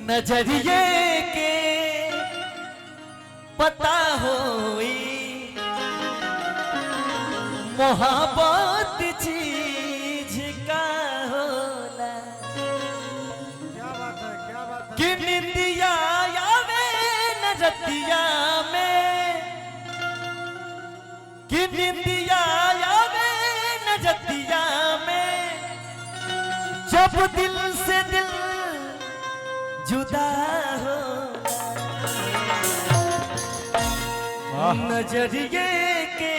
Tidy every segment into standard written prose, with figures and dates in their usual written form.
नजरिए के पता होई मोहब्बत चीज का होला। क्या बात है, क्या बात है। कि निंदिया आवे नजरिया में, कि निंदिया आवे नजरिया में, जब दिल से दिल जुदा हो नजरिए के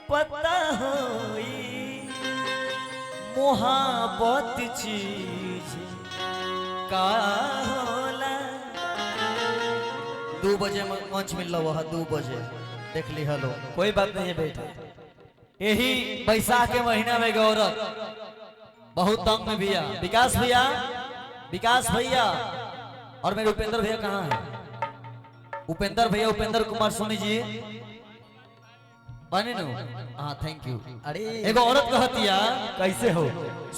पता होई मोहब्बत चीज का होला। 2 बजे मंच मिल रहा है, 2 बजे देख ली। हेलो, कोई बात नहीं है बेटा। यही बैसाख के महीना में गौरव बहुत तंग में भैया, विकास भैया, विकास भैया और मेरे उपेंद्र भैया कहाँ है? उपेंद्र भैया, उपेंद्र कुमार सोनी जी बने नो। हाँ, थैंक यू। अरे एगो औरत कहतिया, कैसे हो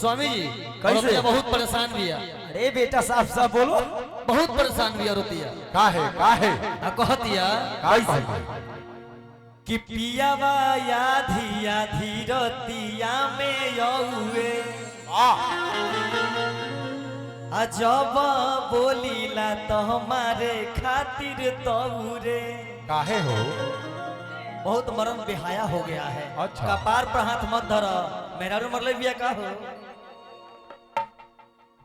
स्वामी जी कैसे? बहुत परेशान भैया। अरे बेटा साफ साफ बोलो। बहुत परेशान भैया रोतिया। का है कहतिया कैसे? कि पियावा आधी आधी रतिया में यौवे जब बोलीला तो हमारे खातिर तौरे। काहे हो? बहुत मरम बेहाया हो गया है। अच्छा। कपार पर हाथ मत धरो, मेरा रो मरले बिया का हो।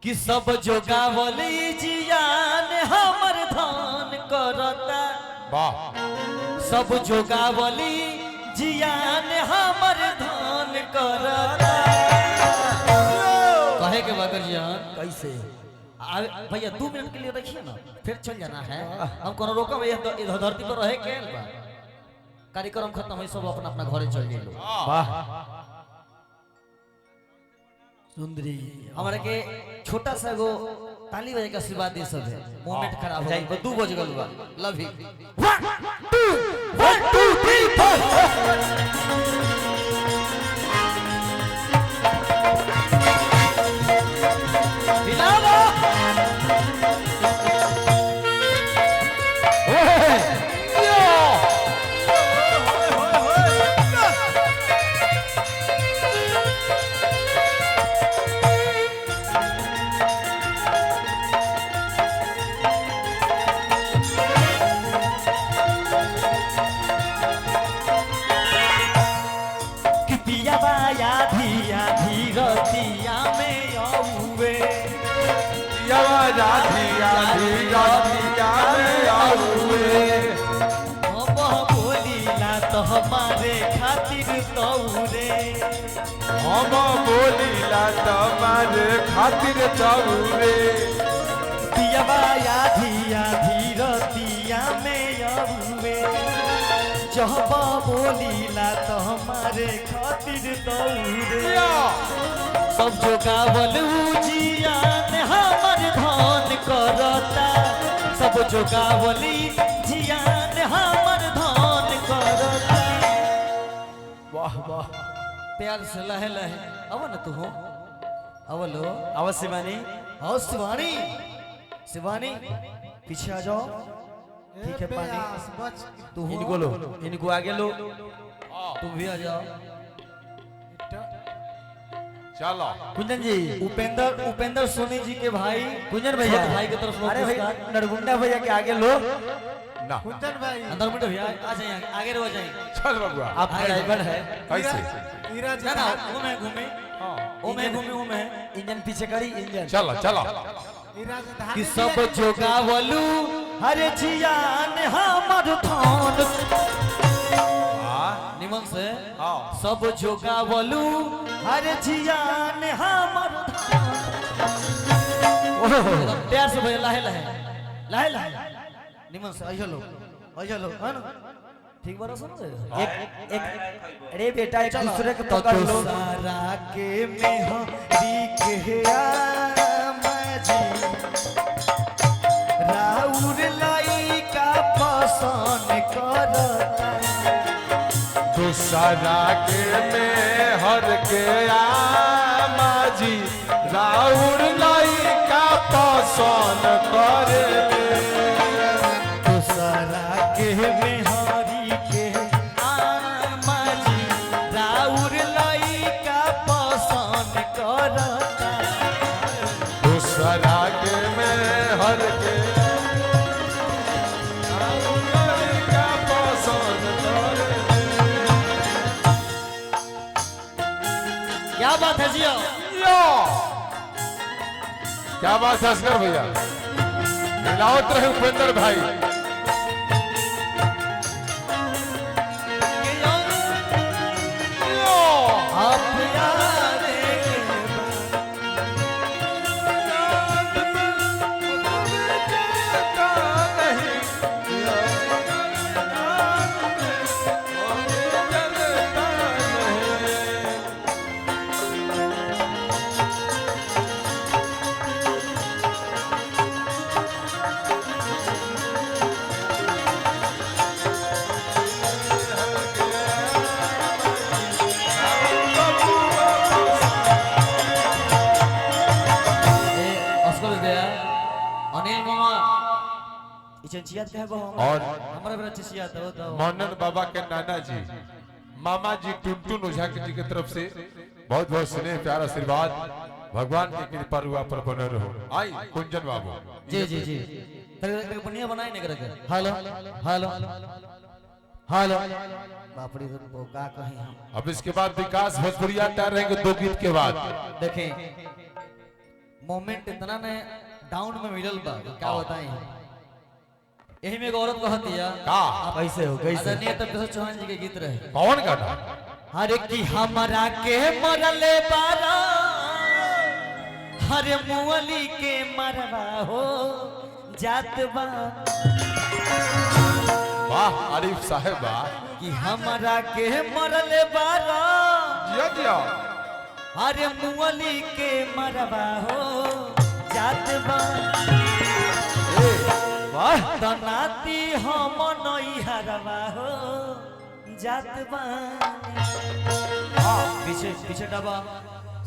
कि सब जोगावली जियान हमर धान करता, वाह, सब जोगावली जियान हमर धान करता। कहे के बगर जियान कैसे? भैया 2 मिनट के लिए रखिए ना, फिर चल जाना है। हम कोनो रोका भैया, इधर धरती पर रहे के बा। कार्यक्रम खत्म हुई, सब अपना अपना घरे चल गेलो। वाह, सुंदरी हमारे के छोटा सा गो ताली बजे का आशीर्वाद दे सब है। मोमेंट खराब हो जाए। 2 बज गल बा। Love you. 1 2 3 4 हिलाओ। हमारे खातिर तौरे, हम बोलीला तुम्हारे खातिर तौरे। पियवा आधी आधी रतिया में अबुए, जब बोलीला तो हमारे खातिर तौरे। सब जोगावल जियान हमर धान करता, सब जोगावली जियान हमर धान करता। वाह वाह, प्यार से लहे लहे अब न तू हो। अवलो अवश्य शिवानी। आओ शिवानी, शिवानी पीछे आ जाओ। ठीक है पानी बच तू हो। इनको लो, इनको आगे लो। तुम भी आ जाओ। चलो कुंजन जी, उपेंद्र सोनी जी के भाई कुंजन भैया, भाई की तरफ से अरे भैया नरगुंडा भैया के आगे लो ना। कुंदन भाई, अंदर में भैया आ जाइए, आगे रहो जाइए। चल बबुआ, आप ड्राइवर है। कैसे? हीरा जी ना ना वो मैं घूमे, वो मैं घूमे, वो मैं इंजन पीछे करी, इंजन चलो चलो। हीरा जी धान कि सब जोगावलू हरे जियान हमर धान। निमन से सब जोगावलू हरे जियान हमर धान। प्यार से भैया लहे लहे लहे लहे निमन से आइयो लो है ना। ठीक बात सुन रहे। एक अरे बेटा एक दूसरे को पकड़ लो। सारा के में हो दिखे आमजी, राउर लाई का पसंद करता। दूसरा के में हर के आमाजी, राउर लाई का पसंद करे दूसरा के बिहारी के आमा जी राउर लइका पसंद करता दूसरा के में हर के का पसंद करे क्या बात है जियो यो क्या बात है असगर भैया मिलावत रहे उपेंद्र भाई यो आप याद अनिल मामा इचंचियात कहे बहु और हमारा बड़ा चिचियात है बताओ मोहनन बाबा के नाना जी मामा जी टुनटुन ओझा जी की तरफ से बहुत बहुत स्नेह प्यार आशीर्वाद भगवान की कृपा रुआ पर बने रहो आई कुंजन बाबू जी जी जी तेरे बढ़िया बनाई नहीं करके हेलो हेलो हेलो बाप रे वो का कहीं हम अब इसके बाद विकास भोजपुरिया तैयार रहेंगे 2 गीत के बाद देखें मोमेंट इतना ने डाउन में मिलल बा क्या बताएं यही में एक औरत कहती है का कैसे हो कैसे नहीं तब किशोर चौहान जी के गीत रहे कौन गाना हरे की हमरा के मरले बारा हरे मुअली के मरवा हो जात बा वाह आरिफ साहब वाह कि हमरा के मरले बारा जिया जिया हरे मुअली के मरवा हो जात बा वाह तनाती हम नई हरवा हो जात बा पीछे पीछे डबा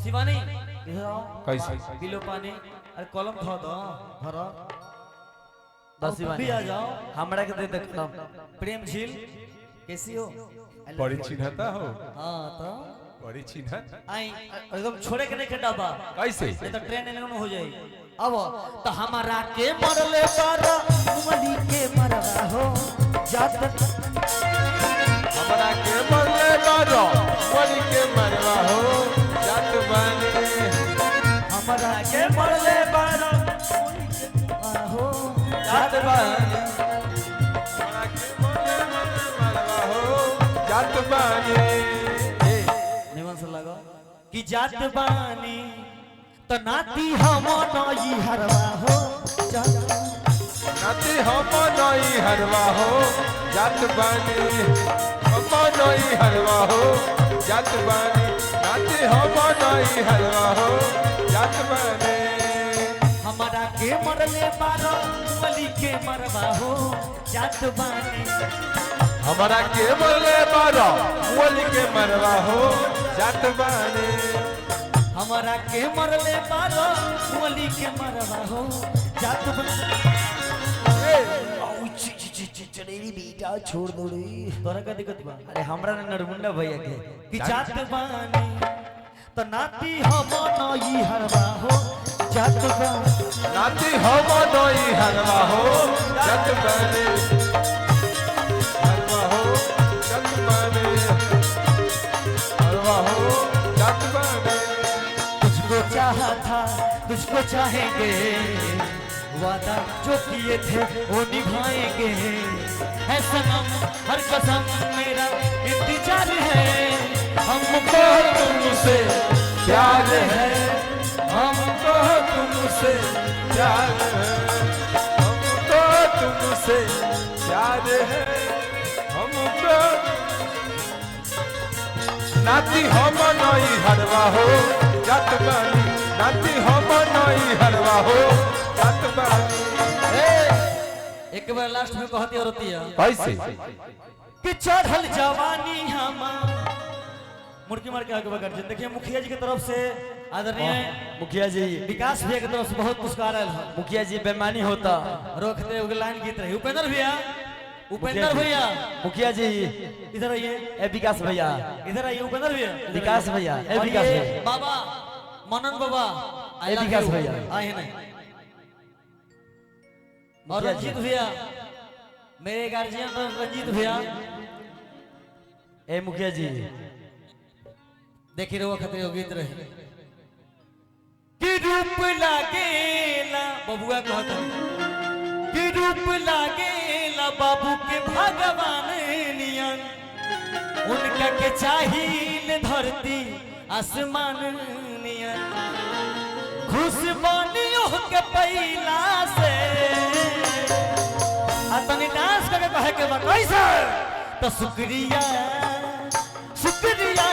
शिवानी इधर आओ कैसे किलो पानी अरे कलम धो दो धरो दस शिवानी आ जाओ हमरा के दे दे कलम प्रेम झील कैसी हो बड़ी चिन्हता हो हां तो बड़ी चिन्हत आई एकदम छोड़े के नहीं के डबा कैसे ये तो ट्रेन एने हो जाई अब तो हमारा के मरले बारा मुअली के मरवा हो जात हमरा के मरले बारो बड़ी के मरवा हो जात बने हमारा के मरले बारा हो जात बने हमरा के मरले मरवा हो जात बने निमन से लगा कि जात बानी तो नाती हम नई हरवा हो जात नाती हम नई हरवा हो जात बने हम नई हरवा हो जात बने नाती हम नई हरवा हो जात बने हमारा के मरले बारा मुअली के मरवा हो जात बानी हमरा के मरले बारो मुअली के मरवा हो जात बने हमारा के मरले बारा मुअली के मरवा हो जात बानी बेटा छोड़ दो रे तोरा का दिक्कत बा अरे हमरा ना नरमुंडा भैया के कि जात बानी तो नाती हम नई हरवा हो जात बानी नाती हम नई हरवा हो जात बने हरवा हो जात बने हरवा हो जात बने तुझको चाहा था तुझको चाहेंगे वादा जो किए थे वो निभाएंगे है सनम हर कसम मेरा इंतजार है हमको तुमसे प्यार है हमको तुमसे प्यार है हमको तुमसे प्यार है हमको नाती हम नई हरवा हो जात बनी नाती हम नई हरवा हो जात बनी एक बार लास्ट में कहती और होती है कैसे कि चढ़ल जवानी हमार मुर्गी मार के आगे बकर देखिए मुखिया जी की तरफ से आदरणीय मुखिया जी विकास भैया के तरफ से बहुत पुरस्कार आयल है। मुखिया जी बेमानी होता रोकते हुए लाइन गीत रही। उपेंद्र भैया, उपेंद्र भैया मुखिया जी इधर आइए, ए विकास भैया इधर आइए उपेंद्र भैया, विकास भैया ए और विकास ये भैया बाबा मनन बाबा ए विकास भैया। आए नहीं। और मुखिया जी। रंजीत भैया, मेरे गार्जियन रंजीत भैया, ए मुखिया जी देखी रहो खतरे हो गीत रहे कि रूप लागेला बबुआ कहता कि रूप लागेला बाबू के भगवान नियन, उनका के चाहिए धरती आसमान नियन, खुश बनियो के पहिला से तनी डांस करके कहे के बा कैसे तो शुक्रिया शुक्रिया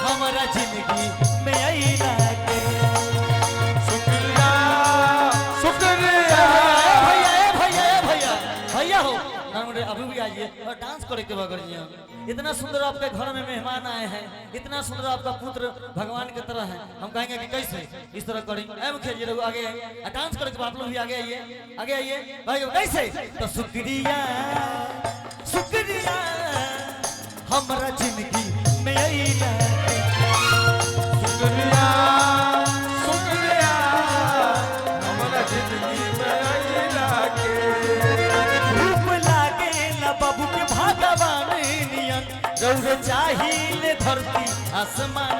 हमारा जिंदगी में आईला के शुक्रिया शुक्रिया भैया भैया भैया भैया हो ना अभी भी आइए और डांस करे के बगैर इतना सुंदर आपके घर में मेहमान आए हैं, इतना सुंदर आपका पुत्र भगवान की तरह है, हम कहेंगे कि कैसे इस तरह करेंगे। ऐ मुखिया जी लोग आगे आइए, डांस करे के आप लोग भी आगे आइए, आगे आइए भाई कैसे तो शुक्रिया शुक्रिया हमारा जिंदगी में आईला शुक्रिया शुक्रिया हमारा जिंदगी में आईला के रूप लागेला बाबू के भगवान नियन, रौरे चाहिए धरती आसमान